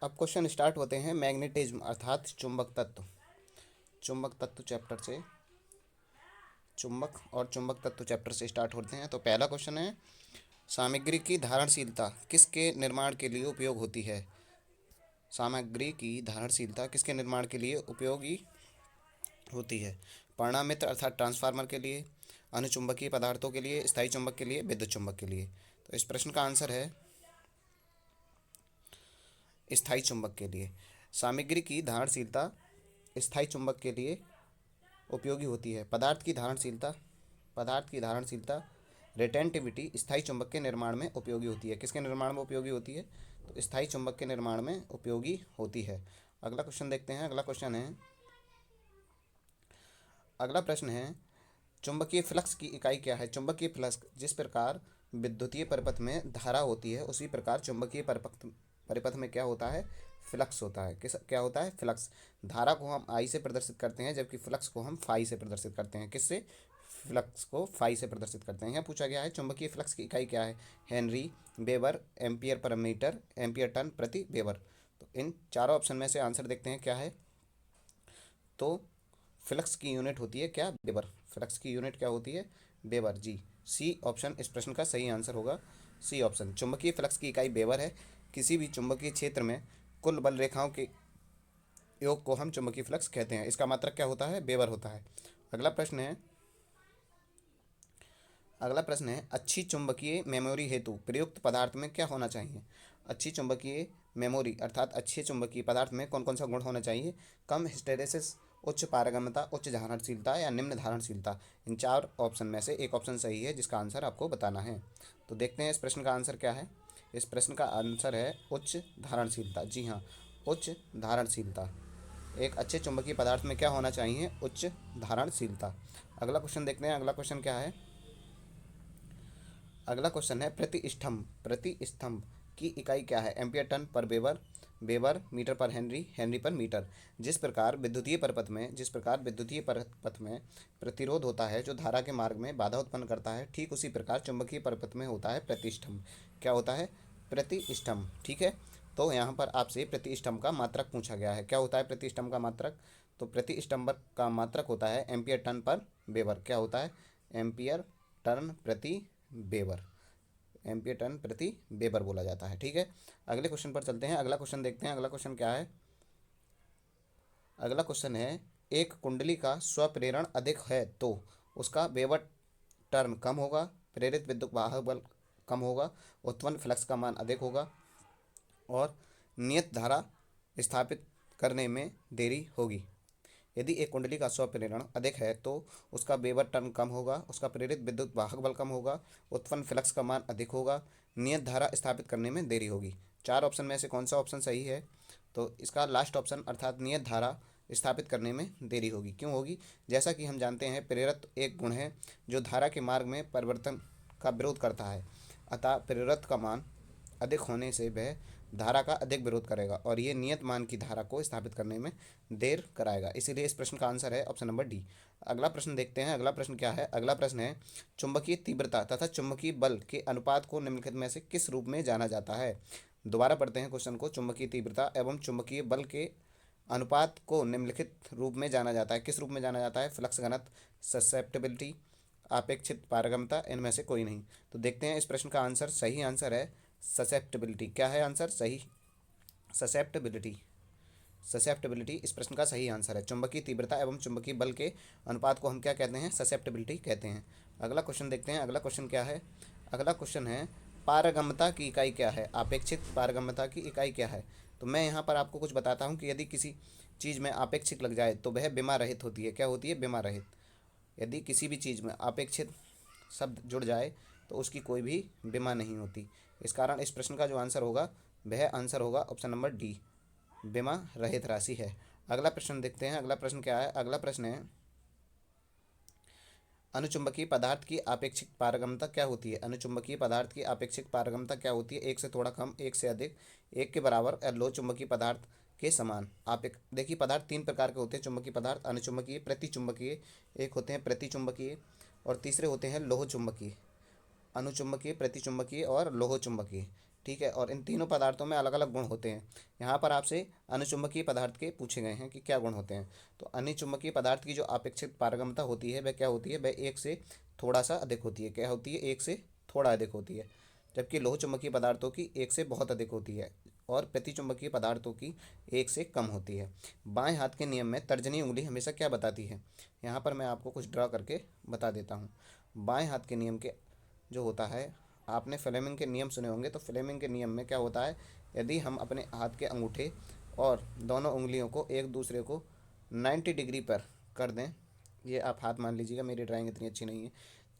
अब question start होते हैं मैग्नेटिज्म अर्थात चुंबक तत्व। चुंबक तत्व चैप्टर से, चुंबक और चुंबक तत्व चैप्टर से स्टार्ट होते हैं। तो पहला क्वेश्चन है, सामग्री की धारणशीलता किसके निर्माण के लिए उपयोग होती है? सामग्री की धारणशीलता किसके निर्माण के लिए उपयोगी होती है? परिणामित्र अर्थात ट्रांसफार्मर के लिए, अनुचुंबकीय पदार्थों के लिए, स्थायी चुंबक के लिए, विद्युत चुंबक के लिए। तो इस प्रश्न का आंसर है स्थायी चुंबक के लिए। सामग्री की धारणशीलता स्थायी चुंबक के लिए उपयोगी होती है। पदार्थ की धारणशीलता रेटेंटिविटी स्थायी चुंबक के निर्माण में उपयोगी होती है। किसके निर्माण में उपयोगी होती है? तो स्थायी चुंबक के निर्माण में उपयोगी होती है। अगला क्वेश्चन देखते हैं। अगला प्रश्न है, चुंबकीय फ्लक्स की इकाई क्या है? चुंबकीय फ्लक्स जिस प्रकार विद्युतीय परिपथ में धारा होती है, उसी प्रकार चुंबकीय परिपथ में क्या होता है? फ्लक्स होता है। क्या होता है? फ्लक्स। धारा को हम आई से प्रदर्शित करते हैं, जबकि फ्लक्स को हम फाई से प्रदर्शित करते हैं। किससे? फ्लक्स को फाई से प्रदर्शित करते हैं। यहाँ पूछा गया है चुंबकीय फ्लक्स की इकाई क्या है? Henry, weber, ampere per metre, ampere ton प्रति वेबर। तो इन चारों ऑप्शन में से आंसर देखते हैं क्या है। तो फ्लक्स की यूनिट होती है क्या? वेबर। फ्लक्स की यूनिट क्या होती है? वेबर। जी, सी ऑप्शन इस प्रश्न का सही आंसर होगा। C option. चुंबकीय फ्लक्स की इकाई वेबर है। किसी भी चुंबकीय क्षेत्र में कुल बल रेखाओं के योग को हम चुंबकीय फ्लक्स कहते हैं। इसका मात्रक क्या होता है? वेबर होता है। अगला प्रश्न है अच्छी चुंबकीय मेमोरी हेतु प्रयुक्त पदार्थ में क्या होना चाहिए? अच्छी चुंबकीय मेमोरी अर्थात अच्छे चुंबकीय पदार्थ में कौन कौन सा गुण होना चाहिए? कम हिस्टैरिसीस, उच्च पारगम्यता, उच्च धारणशीलता या निम्न धारणशीलता। इन चार ऑप्शन में से एक ऑप्शन सही है, जिसका आंसर आपको बताना है। तो देखते हैं इस प्रश्न का आंसर क्या है। इस प्रश्न का आंसर है उच्च धारणशीलता। जी हाँ, उच्च धारणशीलता। एक अच्छे चुंबकीय पदार्थ में क्या होना चाहिए? उच्च धारणशीलता। अगला क्वेश्चन देखते हैं। अगला क्वेश्चन है प्रति स्तंभ की इकाई क्या है? एम्पियर टन पर वेबर, वेबर मीटर पर हेनरी, हेनरी पर मीटर। जिस प्रकार विद्युतीय परपथ में प्रतिरोध होता है जो धारा के मार्ग में बाधा उत्पन्न करता है, ठीक उसी प्रकार चुंबकीय परपथ में होता है प्रतिष्ठम्भ। क्या होता है? प्रतिष्ठम्भ। ठीक है। तो यहाँ पर आपसे प्रतिष्ठम्भ का मात्रक पूछा गया है। क्या होता है प्रतिष्ठम्भ का मात्रक? तो प्रतिष्ठम्भ का मात्रक होता है एम्पियर टन पर वेबर। क्या होता है? एम्पियर टन प्रति वेबर। एम्पियर टन प्रति वेबर बोला जाता है। ठीक है। अगले क्वेश्चन पर चलते हैं। अगला क्वेश्चन देखते हैं। अगला क्वेश्चन क्या है? अगला क्वेश्चन है, एक कुंडली का स्वप्रेरण अधिक है तो उसका वेबर टर्न कम होगा, प्रेरित विद्युत वाहक बल कम होगा, उत्पन्न फ्लक्स का मान अधिक होगा और नियत धारा स्थापित करने में देरी होगी। यदि एक कुंडली का स्वप्रेरण अधिक है तो उसका वेबर टर्न कम होगा, उसका प्रेरित विद्युत वाहक बल कम होगा, उत्पन्न फ्लक्स का मान अधिक होगा, नियत धारा स्थापित करने में देरी होगी। चार ऑप्शन में से कौन सा ऑप्शन सही है? तो इसका लास्ट ऑप्शन अर्थात नियत धारा स्थापित करने में देरी होगी। क्यों होगी? जैसा कि हम जानते हैं प्रेरक एक गुण है जो धारा के मार्ग में परिवर्तन का विरोध करता है, अतः प्रेरक का मान अधिक होने से वह धारा का अधिक विरोध करेगा और ये नियत मान की धारा को स्थापित करने में देर कराएगा। इसीलिए इस प्रश्न का आंसर है ऑप्शन नंबर डी। अगला प्रश्न देखते हैं। अगला प्रश्न क्या है? अगला प्रश्न है, चुंबकीय तीव्रता तथा चुंबकीय बल के अनुपात को निम्नलिखित में से किस रूप में जाना जाता है? दोबारा पढ़ते हैं क्वेश्चन को। चुंबकीय तीव्रता एवं चुंबकीय बल के अनुपात को निम्नलिखित रूप में जाना जाता है। किस रूप में जाना जाता है? फ्लक्स घनत्व, ससेप्टेबिलिटी, अपेक्षित पारगम्यता, इनमें से कोई नहीं। तो देखते हैं इस प्रश्न का आंसर। सही आंसर है ससेप्टेबिलिटी। क्या है आंसर? सही ससेप्टेबिलिटी। ससेप्टेबिलिटी इस प्रश्न का सही आंसर है। चुंबकीय तीव्रता एवं चुंबकीय बल के अनुपात को हम क्या कहते हैं? ससेप्टेबिलिटी कहते हैं। अगला क्वेश्चन देखते हैं। अगला क्वेश्चन क्या है? अगला क्वेश्चन है, पारगम्यता की इकाई क्या है? अपेक्षित पारगम्यता की इकाई क्या है? तो मैं यहाँ पर आपको कुछ बताता हूँ कि यदि किसी चीज़ में आपेक्षिक लग जाए तो वह विमा रहित होती है। क्या होती है? विमा रहित। यदि किसी भी चीज़ में अपेक्षित शब्द जुड़ जाए तो उसकी कोई भी विमा नहीं होती। इस कारण इस प्रश्न का जो आंसर होगा वह आंसर होगा ऑप्शन नंबर डी, विमा रहित राशि है। अगला प्रश्न देखते हैं। अगला प्रश्न क्या है? अगला प्रश्न है, अनुचुंबकीय पदार्थ की आपेक्षिक पारगम्यता क्या होती है? अनुचुंबकीय पदार्थ की आपेक्षिक पारगम्यता क्या होती है? एक से थोड़ा कम, एक से अधिक, एक के बराबर या लो चुंबकीय पदार्थ के समान। देखिए पदार्थ तीन प्रकार के होते हैं चुंबकीय पदार्थ, अनुचुंबकीय, प्रतिचुंबकीय, एक होते हैं प्रतिचुंबकीय और तीसरे होते हैं लोह चुंबकीय। अनुचुंबकीय, प्रतिचुंबकीय और लोह चुंबकीय। ठीक है, और इन तीनों पदार्थों में अलग अलग गुण होते हैं। यहाँ पर आपसे अनुचुंबकीय पदार्थ के पूछे गए हैं कि क्या गुण होते हैं। तो अनुचुंबकीय पदार्थ की जो अपेक्षित पारगम्यता होती है वह क्या होती है, वह एक से थोड़ा सा अधिक होती है। क्या होती है, एक से थोड़ा अधिक होती है। जबकि लोह चुंबकीय पदार्थों की एक से बहुत अधिक होती है और प्रतिचुंबकीय पदार्थों की एक से कम होती है। बाएं हाथ के नियम में तर्जनी उंगली हमेशा क्या बताती है, यहाँ पर मैं आपको कुछ ड्रा करके बता देता हूँ। बाएं हाथ के नियम के जो होता है, आपने फ्लेमिंग के नियम सुने होंगे, तो फ्लेमिंग के नियम में क्या होता है, यदि हम अपने हाथ के अंगूठे और दोनों उंगलियों को एक दूसरे को 90 डिग्री पर कर दें, ये आप हाथ मान लीजिएगा, मेरी ड्राइंग इतनी अच्छी नहीं है,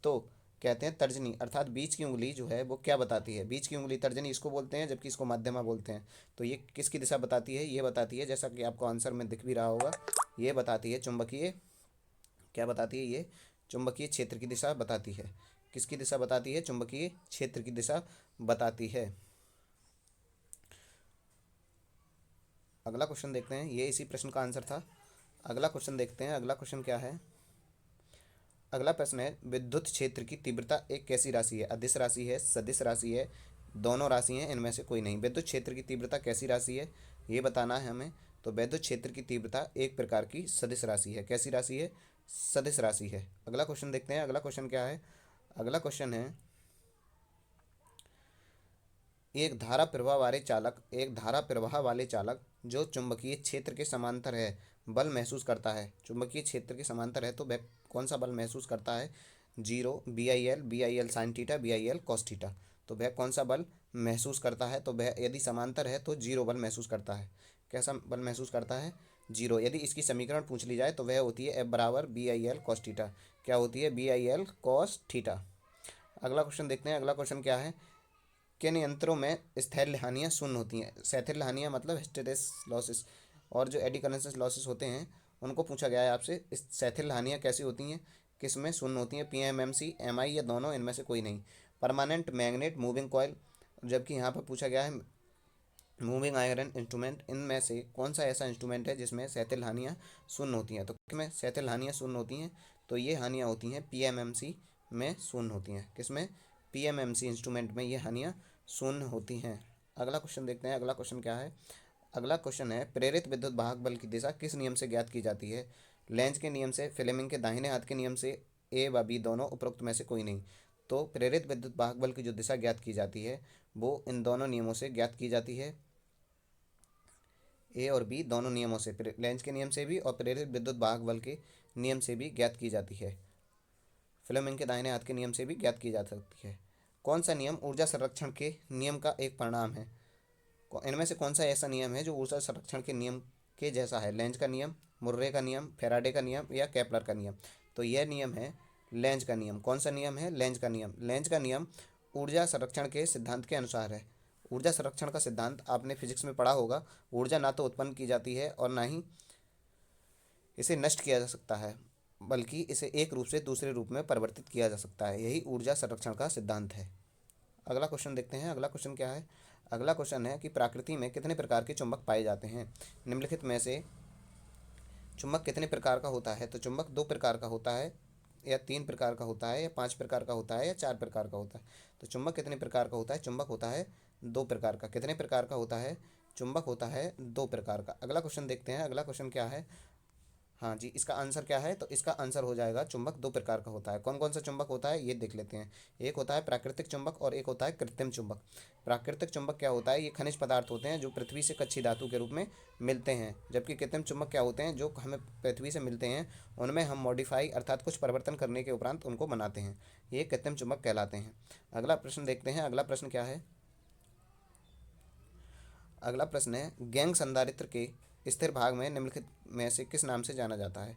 तो कहते हैं तर्जनी, अर्थात बीच की उंगली जो है वो क्या बताती है, बीच की उंगली तर्जनी इसको बोलते हैं, जबकि इसको मध्यमा बोलते हैं। तो ये किसकी दिशा बताती है, ये बताती है, जैसा कि आपको आंसर में दिख भी रहा होगा, ये बताती है चुंबकीय, क्या बताती है ये, चुंबकीय क्षेत्र की दिशा बताती है। किसकी दिशा बताती है, चुंबकीय क्षेत्र की दिशा बताती है। अगला क्वेश्चन देखते हैं, ये इसी प्रश्न का आंसर था। अगला क्वेश्चन देखते हैं, अगला क्वेश्चन क्या है। अगला प्रश्न है, विद्युत क्षेत्र की तीव्रता एक कैसी राशि है, अदिश राशि है, सदिश राशि है, दोनों राशि हैं, इनमें से कोई नहीं। विद्युत क्षेत्र की तीव्रता कैसी राशि है ये बताना है हमें। तो विद्युत क्षेत्र की तीव्रता एक प्रकार की सदिश राशि है। कैसी राशि है, सदिश राशि है। अगला क्वेश्चन देखते हैं, अगला क्वेश्चन क्या है। अगला क्वेश्चन है, एक धारा प्रवाह वाले चालक जो चुंबकीय क्षेत्र के समांतर है बल महसूस करता है। चुंबकीय क्षेत्र के समांतर है तो वह कौन सा बल महसूस करता है, zero, B I L sine theta, B I L cos theta. तो वह कौन सा बल महसूस करता है, तो वह यदि समांतर है तो जीरो बल महसूस करता है। कैसा बल महसूस करता है, जीरो। यदि इसकी समीकरण पूछ ली जाए तो वह होती है एफ बराबर B I L cos theta. क्या होती है, B I L cos theta. अगला क्वेश्चन देखते हैं, अगला क्वेश्चन क्या है। किन यंत्रों में स्थैर्य हानियाँ शून्य होती हैं। स्थैर्य हानियाँ मतलब हिस्टेरेसिस लॉसेस और जो एडी करंट लॉसेस होते हैं उनको पूछा गया है आपसे। इस स्थैर्य हानियाँ कैसी होती हैं, किस में शून्य होती हैं, पीएमएमसी, एमआई या दोनों, इनमें से कोई नहीं। परमानेंट मैग्नेट, मूविंग कॉयल, जबकि यहाँ पर पूछा गया है मूविंग आयरन इंस्ट्रूमेंट, इनमें से कौन सा ऐसा इंस्ट्रूमेंट है जिसमें स्थैर्य हानियाँ शून्य होती हैं। तो किसमें स्थैर्य हानियाँ शून्य होती हैं, तो ये हानियाँ होती हैं पीएमएमसी में शून्य होती हैं। किसमें, पीएमएमसी इंस्ट्रूमेंट में ये हानियाँ शून्य होती हैं। अगला क्वेश्चन देखते हैं, अगला क्वेश्चन क्या है। अगला क्वेश्चन है, प्रेरित विद्युत वाहक बल की दिशा किस नियम से ज्ञात की जाती है। लेंज के नियम से, फ्लेमिंग के दाहिने हाथ के नियम से, ए व बी दोनों, उपरोक्त में से कोई नहीं। तो प्रेरित विद्युत वाहक बल की जो दिशा ज्ञात की जाती है वो इन दोनों नियमों से ज्ञात की जाती है। ए और बी दोनों नियमों से, लेंज के नियम से भी और प्रेरित विद्युत वाहक बल के नियम से भी ज्ञात की जाती है। फ्लेमिंग के दाहिने हाथ के नियम से भी ज्ञात की जा सकती है। कौन सा नियम ऊर्जा संरक्षण के नियम का एक परिणाम है। इनमें से कौन सा ऐसा नियम है जो ऊर्जा संरक्षण के नियम के जैसा है। लेंज का नियम, मुर्रे का नियम, फैराडे का नियम या केपलर का नियम। तो यह नियम है लेंज का नियम। कौन सा नियम है, लेंज का नियम। लेंज का नियम ऊर्जा संरक्षण के सिद्धांत के अनुसार है। ऊर्जा संरक्षण का सिद्धांत आपने फिजिक्स में पढ़ा होगा। ऊर्जा ना तो उत्पन्न की जाती है और ना ही इसे नष्ट किया जा सकता है, बल्कि इसे एक रूप से दूसरे रूप में परिवर्तित किया जा सकता है। यही ऊर्जा संरक्षण का सिद्धांत है। अगला क्वेश्चन देखते हैं, अगला क्वेश्चन क्या है। अगला क्वेश्चन है कि प्रकृति में कितने प्रकार के चुंबक पाए जाते हैं। निम्नलिखित में से चुंबक कितने प्रकार का होता है। तो चुंबक दो प्रकार का होता है, या तीन प्रकार का होता है, या पांच प्रकार का होता है, या चार प्रकार का होता है। तो चुंबक कितने प्रकार का होता है, चुंबक होता है दो प्रकार का। कितने प्रकार का होता है, चुंबक होता है दो प्रकार का। अगला क्वेश्चन देखते हैं, अगला क्वेश्चन क्या है। हाँ जी, इसका आंसर क्या है, तो इसका आंसर हो जाएगा चुंबक दो प्रकार का होता है। कौन कौन सा चुंबक होता है ये देख लेते हैं। एक होता है प्राकृतिक चुंबक और एक होता है कृत्रिम चुंबक। प्राकृतिक चुंबक क्या होता है, ये खनिज पदार्थ होते हैं जो पृथ्वी से कच्ची धातु के रूप में मिलते हैं। जबकि कृत्रिम चुंबक क्या होते हैं, जो हमें पृथ्वी से मिलते हैं, उनमें हम मॉडिफाई अर्थात कुछ परिवर्तन करने के उपरांत उनको बनाते हैं। ये कृत्रिम चुंबक कहलाते हैं। अगला प्रश्न देखते हैं, अगला प्रश्न क्या है। अगला प्रश्न है, गैंग संधारित्र के स्थिर भाग में निम्नलिखित में से किस नाम से जाना जाता है।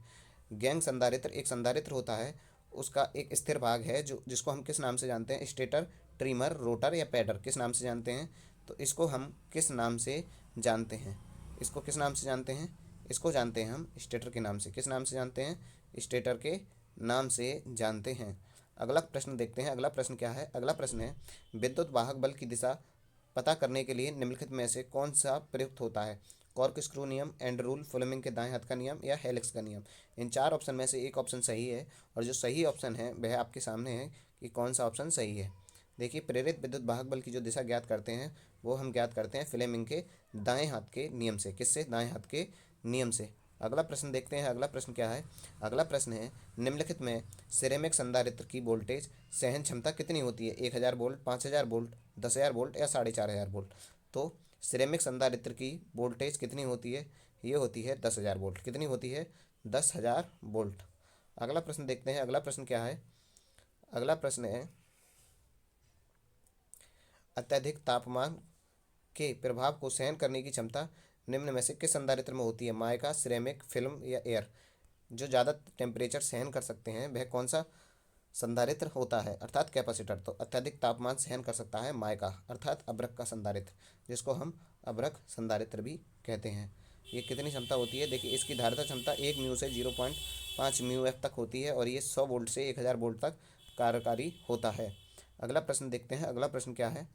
गैंग संधारित्र एक संधारित्र होता है, उसका एक स्थिर भाग है जो जिसको हम किस नाम से जानते हैं, स्टेटर, ट्रिमर, रोटर या पैडर, किस नाम से जानते हैं। तो इसको हम किस नाम से जानते हैं, इसको किस नाम से जानते हैं, इसको जानते हैं हम स्टेटर के नाम से। किस नाम से जानते हैं, स्टेटर के नाम से जानते हैं। अगला प्रश्न देखते हैं, अगला प्रश्न क्या है। अगला प्रश्न है, विद्युत वाहक बल की दिशा पता करने के लिए निम्नलिखित में से कौन सा प्रयुक्त होता है। कॉर्क स्क्रू नियम, एंड रूल, फ्लेमिंग के दाएं हाथ का नियम या हेलिक्स का नियम। इन चार ऑप्शन में से एक ऑप्शन सही है, और जो सही ऑप्शन है वह आपके सामने है कि कौन सा ऑप्शन सही है। देखिए, प्रेरित विद्युत वाहक बल की जो दिशा ज्ञात करते हैं वो हम ज्ञात करते हैं फ्लेमिंग के दाएं हाथ के नियम से। किससे? दाएं हाथ के नियम से। अगला प्रश्न देखते हैं। अगला प्रश्न क्या है? अगला प्रश्न है, निम्नलिखित में सिरेमिक संधारित्र की वोल्टेज सहन क्षमता कितनी होती है? 1000 वोल्ट, 5000 वोल्ट, 10,000 वोल्ट या 4,500 वोल्ट? तो सिरेमिक संधारित्र की वोल्टेज कितनी होती है? ये होती है 10,000 वोल्ट। कितनी होती है? 10,000 वोल्ट। अगला प्रश्न देखते हैं। अगला प्रश्न क्या है? अगला प्रश्न है, अत्यधिक तापमान के प्रभाव को सहन करने की क्षमता निम्न में से किस संधारित्र में होती है? माइका, सिरेमिक, फिल्म या एयर? जो ज़्यादा टेम्परेचर सहन कर सकते हैं वह कौन सा संधारित्र होता है, अर्थात कैपेसिटर? तो अत्यधिक तापमान सहन कर सकता है माइका, अर्थात अभ्रक का संधारित्र, जिसको हम अभ्रक संधारित्र भी कहते हैं। ये कितनी क्षमता होती है? देखिए, इसकी धारिता क्षमता 1 म्यू से 0.5 म्यू एफ तक होती है और ये 100 वोल्ट से 1000 वोल्ट तक कार्यकारी होता है। अगला प्रश्न देखते हैं। अगला प्रश्न क्या है?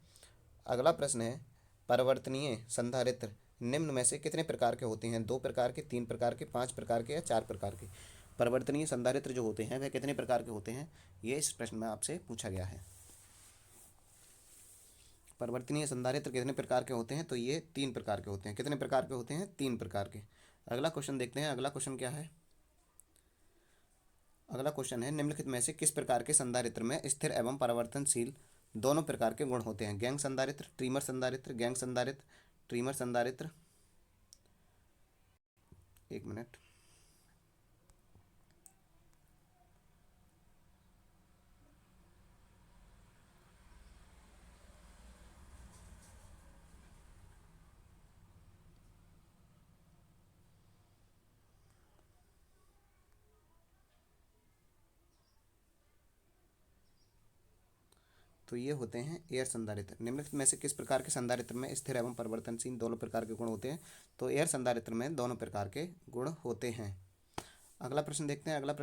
अगला प्रश्न है, परिवर्तनीय संधारित्र निम्न में से कितने प्रकार के होते हैं? 2 प्रकार के, 3 प्रकार के, 5 प्रकार के या 4 प्रकार के? परिवर्तनीय संधारित्र जो होते हैं वह कितने प्रकार के होते हैं? ये इस प्रश्न में आपसे पूछा गया है। परिवर्तनीय संधारित्र कितने प्रकार के होते हैं? तो ये 3 प्रकार के होते हैं। कितने प्रकार के होते हैं? 3 प्रकार के। अगला क्वेश्चन देखते हैं। अगला क्वेश्चन क्या है? अगला क्वेश्चन है, निम्नलिखित में से किस प्रकार के संधारित्र में स्थिर एवं परिवर्तनशील दोनों प्रकार के गुण होते हैं? गैंग संधारित्र, ट्रिमर संधारित्र, गैंग संधारित्र, ट्रिमर संधारित्र। एक मिनट। तो ये होते हैं एयर संधारित्र। निम्नलिखित में से किस प्रकार के संधारित्र में स्थिर एवं परिवर्तनशील दोनों प्रकार के गुण होते हैं? तो एयर संधारित्र में दोनों प्रकार के गुण होते हैं। अगला प्रश्न देखते हैं। अगला प्रश्न